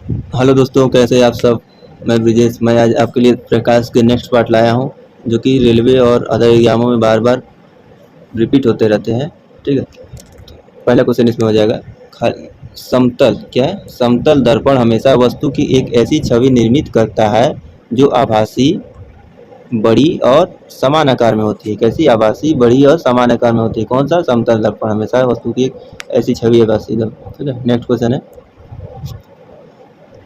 Hello दोस्तों, कैसे हैं आप सब। मैं ब्रिजेश। मैं आज आपके लिए प्रकाश के नेक्स्ट पार्ट लाया हूं, जो कि रेलवे और अदर एग्जामों में बार बार रिपीट होते रहते हैं। ठीक है, पहला क्वेश्चन इसमें हो जाएगा। समतल क्या है? समतल दर्पण हमेशा वस्तु की एक ऐसी छवि निर्मित करता है जो आभासी, बड़ी और समान आकार में होती है। कैसी? आभासी, बड़ी और समान आकार में होती है। कौन सा? समतल दर्पण हमेशा वस्तु की एक ऐसी छवि आभासी दर्पण। ठीक है, नेक्स्ट क्वेश्चन है।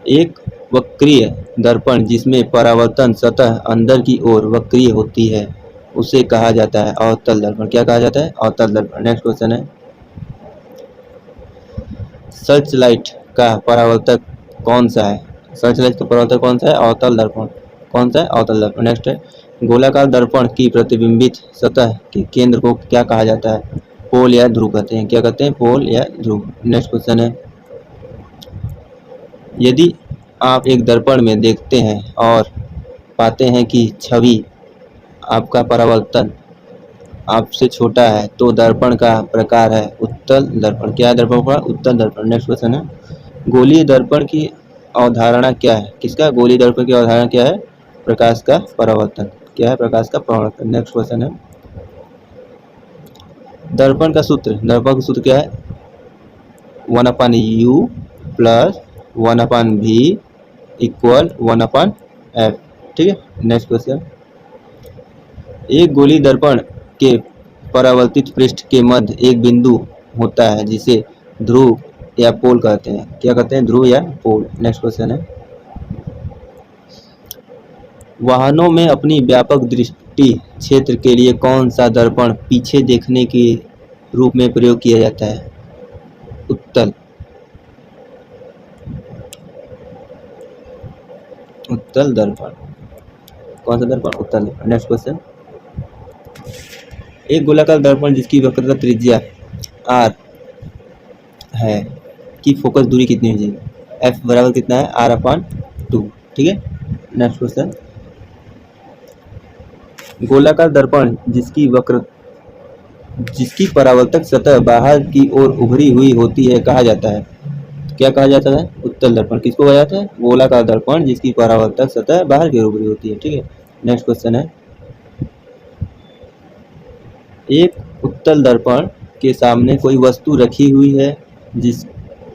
एक वक्रीय दर्पण जिसमें परावर्तन सतह अंदर की ओर वक्रीय होती है उसे कहा जाता है अवतल दर्पण। क्या कहा जाता है? अवतल दर्पण। नेक्स्ट क्वेश्चन है। सर्च लाइट का परावर्तक कौन सा है? सर्च लाइट का परावर्तक कौन सा है? अवतल दर्पण। कौन सा है? अवतल दर्पण। नेक्स्ट है। गोलाकार दर्पण की प्रतिबिंबित सतह के केंद्र को क्या कहा जाता है? पोल या ध्रुव कहते हैं। क्या कहते हैं? पोल या ध्रुव। नेक्स्ट क्वेश्चन है। यदि आप एक दर्पण में देखते हैं और पाते हैं कि छवि, आपका परावर्तन आपसे छोटा है तो दर्पण का प्रकार है उत्तल दर्पण। क्या है दर्पण का? उत्तल दर्पण। नेक्स्ट क्वेश्चन है। गोलीय दर्पण की अवधारणा क्या है? किसका? गोलीय दर्पण की अवधारणा क्या है? प्रकाश का परावर्तन। क्या है? प्रकाश का परावर्तन। नेक्स्ट क्वेश्चन है। दर्पण का सूत्र, दर्पण का सूत्र क्या है? 1/u plus 1/v equal 1/f। ठीक है, नेक्स्ट क्वेश्चन। एक गोलीय दर्पण के परावर्तित पृष्ठ के मध्य एक बिंदु होता है जिसे ध्रुव या पोल कहते हैं। क्या कहते हैं? ध्रुव या पोल। नेक्स्ट क्वेश्चन है। वाहनों में अपनी व्यापक दृष्टि क्षेत्र के लिए कौन सा दर्पण पीछे देखने के रूप में प्रयोग किया जाता है? उत्तल। उत्तल दर्पण। कौन सा दर्पण? उत्तल दर्पण। Next question. एक गोलाकार दर्पण जिसकी वक्रता त्रिज्या r है की फोकस दूरी कितनी हो जाएगी? f बराबर कितना है? r/2। ठीक है, नेक्स्ट क्वेश्चन। गोलाकार दर्पण जिसकी परावर्तक सतह बाहर की ओर उभरी हुई होती है कहा जाता है? क्या कहा जाता है? उत्तल दर्पण। किसको कहा जाता है? गोलाकार दर्पण जिसकी परावर्तक सतह बाहर की ओर उभरी होती है। ठीक है, नेक्स्ट क्वेश्चन है। एक उत्तल दर्पण के सामने कोई वस्तु रखी हुई है, जिस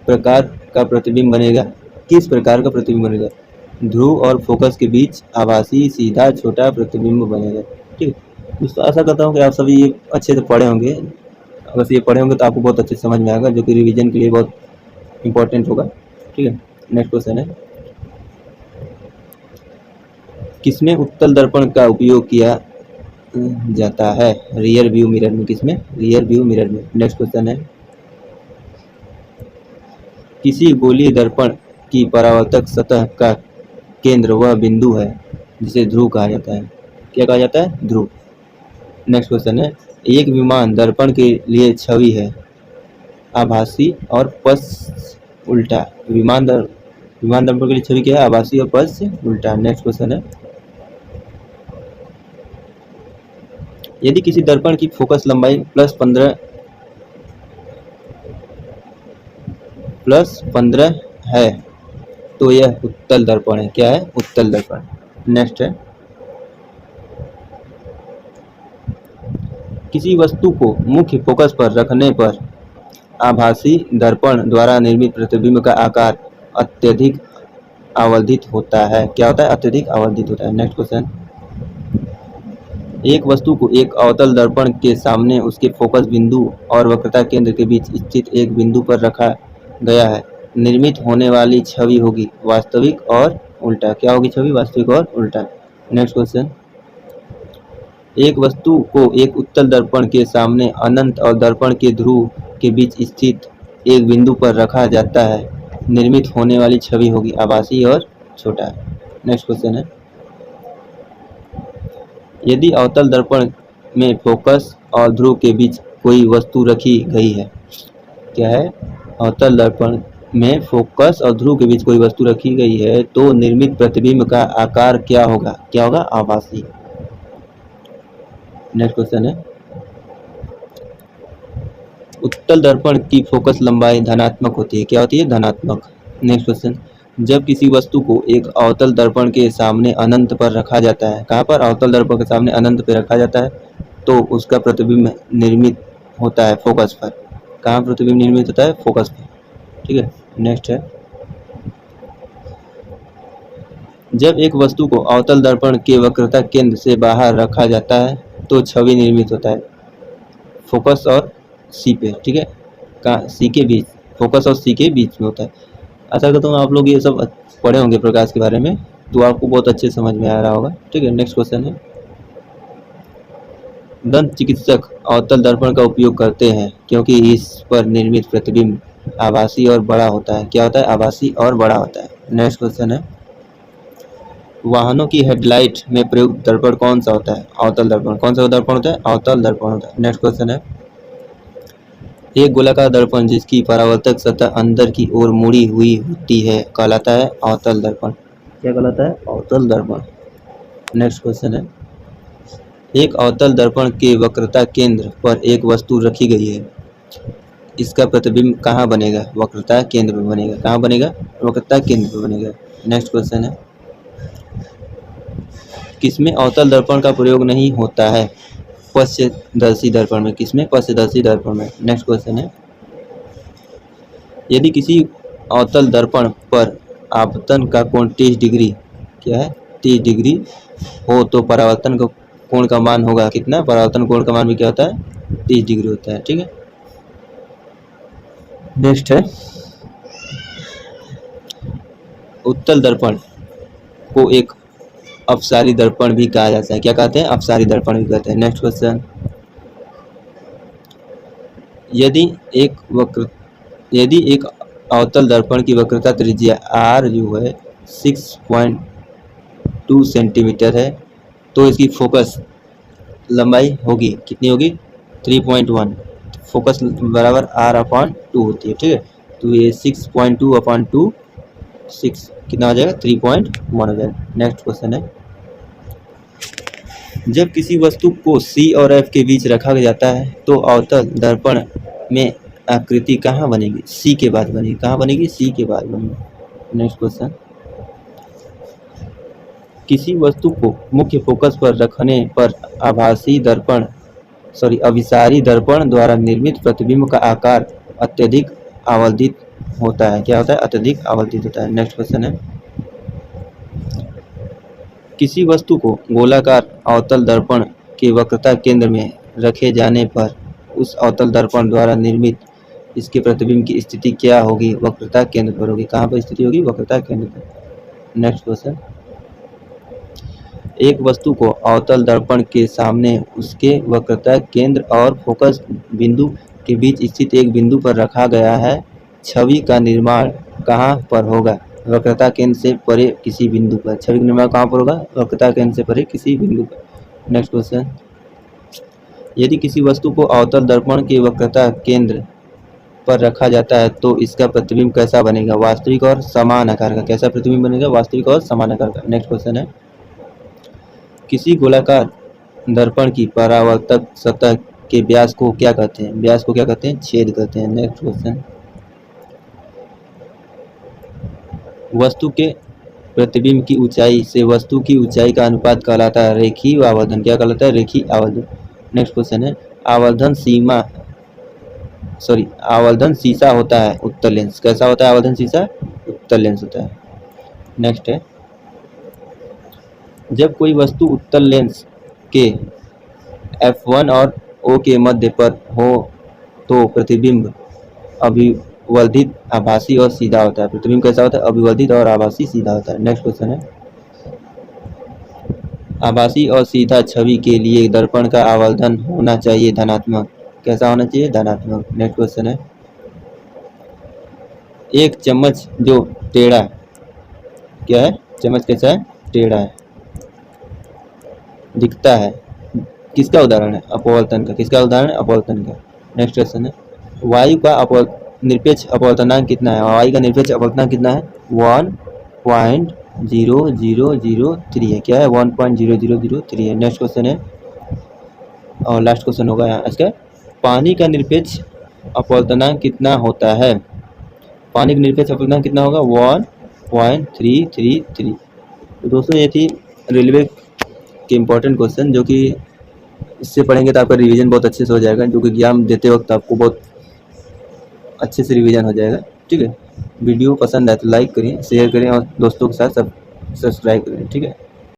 प्रकार का प्रतिबिंब बनेगा? किस प्रकार का प्रतिबिंब बनेगा? ध्रुव और फोकस के बीच आभासी, सीधा, छोटा प्रतिबिंब बनेगा। ठीक है दोस्तों, आशा करता हूँ कि आप सभी ये अच्छे से पढ़े होंगे। अगर ये पढ़े होंगे तो आपको बहुत अच्छे से समझ में आएगा, जो कि रिवीजन के लिए बहुत इंपॉर्टेंट होगा। ठीक है, नेक्स्ट क्वेश्चन है। किसमें उत्तल दर्पण का उपयोग किया जाता है? रियर व्यू मिरर में। किसमें? रियर व्यू मिरर में। नेक्स्ट क्वेश्चन है। किसी गोलीय दर्पण की परावर्तक सतह का केंद्र वह बिंदु है जिसे ध्रुव कहा जाता है। क्या कहा जाता है? ध्रुव। नेक्स्ट क्वेश्चन है। एक विमान दर्पण के लिए छवि है आभासी और पथ उल्टा। विमान दर्पण के लिए छवि क्या है? आभासी और पथ से उल्टा। नेक्स्ट क्वेश्चन है। यदि किसी दर्पण की फोकस लंबाई +15 है तो यह उत्तल दर्पण है। क्या है? उत्तल दर्पण। नेक्स्ट है। किसी वस्तु को मुख्य फोकस पर रखने पर आभासी दर्पण द्वारा निर्मित प्रतिबिंब का आकार अत्यधिक आवर्धित होता है। क्या होता है? अत्यधिक आवर्धित होता है। Next question. एक वस्तु को एक अवतल दर्पण के सामने उसके फोकस बिंदु और वक्रता केंद्र के बीच स्थित एक बिंदु पर रखा गया है। निर्मित होने वाली छवि होगी वास्तविक और उल्टा। क्या होगी छवि? वास्तविक और उल्टा। Next question. एक वस्तु को एक उत्तल दर्पण के सामने अनंत और दर्पण के ध्रुव के बीच स्थित एक बिंदु पर रखा जाता है। निर्मित होने वाली छवि होगी आभासी और छोटा। नेक्स्ट क्वेश्चन है। यदि अवतल दर्पण में फोकस और ध्रुव के बीच कोई वस्तु रखी गई है। क्या है? अवतल दर्पण में फोकस और ध्रुव के बीच कोई वस्तु रखी गई है तो निर्मित प्रतिबिंब का आकार क्या होगा? क्या होगा? आभासी। नेक्स्ट क्वेश्चन है। उत्तल दर्पण की फोकस लंबाई धनात्मक होती है। क्या होती है? धनात्मक। Next question. जब किसी वस्तु को एक अवतल दर्पण के सामने अनंत पर रखा जाता है, कहाँ पर? अवतल दर्पण के सामने अनंत पर रखा जाता है, तो उसका प्रतिबिंब निर्मित होता है फोकस पर। कहाँ प्रतिबिंब निर्मित होता है? फोकस पर। ठीक है, नेक्स्ट है, जब एक वस्तु को अवतल दर्पण के वक्रता केंद्र से बाहर रखा जाता है तो छवि निर्मित होता है फोकस और सी पे। ठीक है, कहाँ? सी के बीच, फोकस और सी के बीच में होता है। आशा करता हूँ आप लोग ये सब पढ़े होंगे प्रकाश के बारे में, तो आपको बहुत अच्छे समझ में आ रहा होगा। ठीक है, नेक्स्ट क्वेश्चन है, दंत चिकित्सक अवतल दर्पण का उपयोग करते हैं क्योंकि इस पर निर्मित प्रतिबिंब आभासी और बड़ा होता है। क्या होता है? आभासी और बड़ा होता है। नेक्स्ट क्वेश्चन है, वाहनों की हेडलाइट में प्रयुक्त दर्पण कौन सा होता है? अवतल दर्पण। कौन सा दर्पण होता है? अवतल दर्पण होता है। नेक्स्ट क्वेश्चन है, एक गोलाकार दर्पण जिसकी परावर्तक सतह अंदर की ओर मुड़ी हुई होती है कहलाता है अवतल दर्पण। क्या कहलाता है? अवतल दर्पण। नेक्स्ट क्वेश्चन है, एक अवतल दर्पण के वक्रता केंद्र पर एक वस्तु रखी गई है, इसका प्रतिबिंब कहाँ बनेगा? वक्रता केंद्र पर बनेगा। कहाँ बनेगा? वक्रता केंद्र पर बनेगा। नेक्स्ट क्वेश्चन है, किसमें अवतल दर्पण का प्रयोग नहीं होता है? पश्चदर्शी दर्पण में। किसमें? पश्चदर्शी दर्पण में। नेक्स्ट क्वेश्चन है, यदि किसी अवतल दर्पण पर आपतन का कोण 30 डिग्री, क्या है? 30 डिग्री हो तो परावर्तन का कोण का मान होगा कितना? परावर्तन कोण का मान भी क्या होता है? 30 डिग्री होता है। ठीक है, नेक्स्ट है, उत्तल दर्पण को एक अपसारी दर्पण भी कहा जाता है। क्या कहते हैं? अपसारी दर्पण भी कहते हैं। नेक्स्ट क्वेश्चन, यदि एक अवतल दर्पण की वक्रता त्रिज्या r जो है 6.2 सेंटीमीटर है तो इसकी फोकस लंबाई होगी कितनी? होगी 3.1। फोकस बराबर r/2 होती है। ठीक है, तो ये 6.2/2 6 कितना हो जाएगा? 3.1 हो जाएगा। नेक्स्ट क्वेश्चन है, जब किसी वस्तु को C और F के बीच रखा जाता है तो अवतल दर्पण में आकृति कहाँ बनेगी? C के बाद बनेगी। कहाँ बनेगी? C के बाद बनेगी। नेक्स्ट क्वेश्चन, किसी वस्तु को मुख्य फोकस पर रखने पर अभिसारी दर्पण द्वारा निर्मित प्रतिबिंब का आकार अत्यधिक आवर्धित होता है। क्या होता है? अत्यधिक आवर्धित होता है। नेक्स्ट क्वेश्चन है, किसी वस्तु को गोलाकार अवतल दर्पण के वक्रता केंद्र में रखे जाने पर उस अवतल दर्पण द्वारा निर्मित इसके प्रतिबिंब की स्थिति क्या होगी? वक्रता केंद्र पर होगी। कहाँ पर स्थिति होगी? वक्रता केंद्र पर। नेक्स्ट क्वेश्चन, एक वस्तु को अवतल दर्पण के सामने उसके वक्रता केंद्र और फोकस बिंदु के बीच स्थित एक बिंदु पर रखा गया है, छवि का निर्माण कहाँ पर होगा? वक्रता केंद्र से परे किसी बिंदु पर। छवि का निर्माण कहाँ पर होगा? वक्रता केंद्र से परे किसी बिंदु पर। नेक्स्ट क्वेश्चन, यदि किसी वस्तु को अवतल दर्पण के वक्रता केंद्र पर रखा जाता है तो इसका प्रतिबिंब कैसा बनेगा? वास्तविक और समान आकार का। कैसा प्रतिबिंब बनेगा? वास्तविक और समान आकार का। नेक्स्ट क्वेश्चन है, किसी गोलाकार दर्पण की परावर्तक सतह के व्यास को क्या कहते हैं? व्यास को क्या कहते हैं? छेद कहते हैं। नेक्स्ट क्वेश्चन, वस्तु के प्रतिबिंब की ऊंचाई से वस्तु की ऊंचाई का अनुपात कहलाता है रेखीय आवर्धन। क्या कहलाता है? रेखीय आवर्धन। नेक्स्ट क्वेश्चन है, आवर्धन शीशा होता है उत्तल लेंस। कैसा होता है आवर्धन शीशा? उत्तल लेंस होता है। नेक्स्ट है, जब कोई वस्तु उत्तल लेंस के F1 और O के मध्य पर हो तो प्रतिबिंब अभिवर्धित, आभासी और सीधा होता है। प्रतिबिंब कैसा होता है? अभिवर्धित और आभासी, सीधा होता है। नेक्स्ट क्वेश्चन है, आभासी और सीधा छवि के लिए दर्पण का आवर्धन होना चाहिए धनात्मक। कैसा होना चाहिए? धनात्मक। नेक्स्ट क्वेश्चन है, एक चम्मच जो टेढ़ा, क्या है? चम्मच कैसा है? टेढ़ा है, दिखता है, किसका उदाहरण है? अपवर्तन का। किसका उदाहरण है? अपवर्तन का। नेक्स्ट क्वेश्चन है, वायु का निरपेक्ष अपवर्तनांक कितना है? वायु का निरपेक्ष अपवर्तनांक कितना है? 1.0003 है। क्या है? 1.0003 है। नेक्स्ट क्वेश्चन है और लास्ट क्वेश्चन होगा यहाँ इसका, पानी का निरपेक्ष अपवर्तनांक कितना होता है? पानी का निरपेक्ष अपवर्तनांक कितना होगा? 1 0.333। तो दोस्तों ये थी रेलवे के इम्पोर्टेंट क्वेश्चन, जो कि इससे पढ़ेंगे तो आपका रिवीजन बहुत अच्छे से हो जाएगा, जो कि एग्जाम देते वक्त आपको बहुत अच्छे से रिवीजन हो जाएगा। ठीक है, वीडियो पसंद आए तो लाइक करें, शेयर करें और दोस्तों के साथ सब सब्सक्राइब करें। ठीक है।